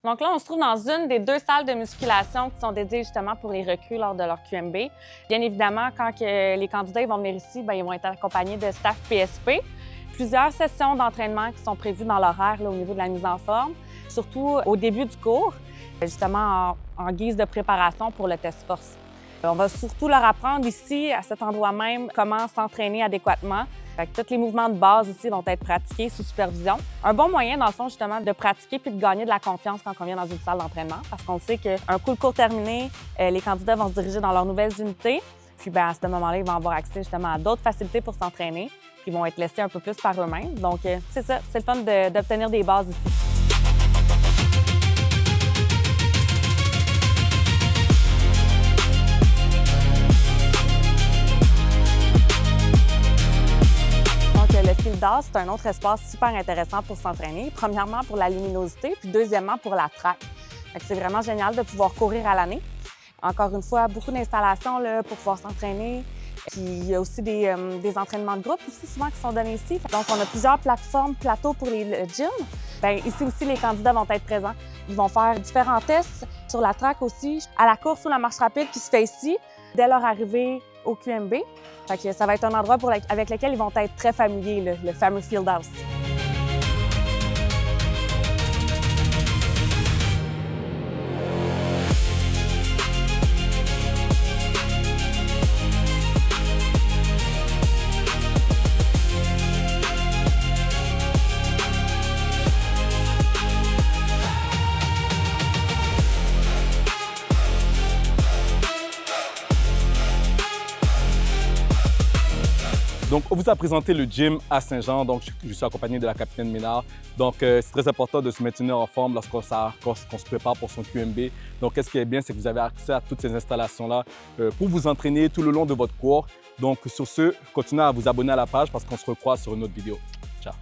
Donc là, on se trouve dans une des 2 salles de musculation qui sont dédiées justement pour les recrues lors de leur QMB. Bien évidemment, quand les candidats vont venir ici, bien, ils vont être accompagnés de staff PSP. Plusieurs sessions d'entraînement qui sont prévues dans l'horaire au niveau de la mise en forme, surtout au début du cours, justement en guise de préparation pour le test force. On va surtout leur apprendre ici, à cet endroit même, comment s'entraîner adéquatement. Tous les mouvements de base ici vont être pratiqués sous supervision. Un bon moyen, dans le fond, justement, de pratiquer puis de gagner de la confiance quand on vient dans une salle d'entraînement, parce qu'on sait qu'un coup le cours terminé, les candidats vont se diriger dans leurs nouvelles unités. Puis à ce moment-là, ils vont avoir accès justement à d'autres facilités pour s'entraîner, puis ils vont être laissés un peu plus par eux-mêmes. Donc, c'est ça, c'est le fun d'obtenir des bases ici. Le field d'art, c'est un autre espace super intéressant pour s'entraîner. Premièrement, pour la luminosité, puis deuxièmement, pour la track. C'est vraiment génial de pouvoir courir à l'année. Encore une fois, beaucoup d'installations pour pouvoir s'entraîner. Puis il y a aussi des entraînements de groupe aussi, souvent, qui sont donnés ici. Donc, on a plusieurs plateaux pour les gyms. Bien, ici aussi, les candidats vont être présents. Ils vont faire différents tests sur la track aussi, à la course ou la marche rapide qui se fait ici, dès leur arrivée au QMB. Fait que ça va être un endroit avec lequel ils vont être très familiers, le fameux field house. Donc, on vous a présenté le gym à Saint-Jean. Donc, je suis accompagné de la capitaine Ménard. Donc, c'est très important de se maintenir en forme lorsqu'on se prépare pour son QMB. Donc, ce qui est bien, c'est que vous avez accès à toutes ces installations-là pour vous entraîner tout le long de votre cours. Donc, sur ce, continuez à vous abonner à la page parce qu'on se recroise sur une autre vidéo. Ciao!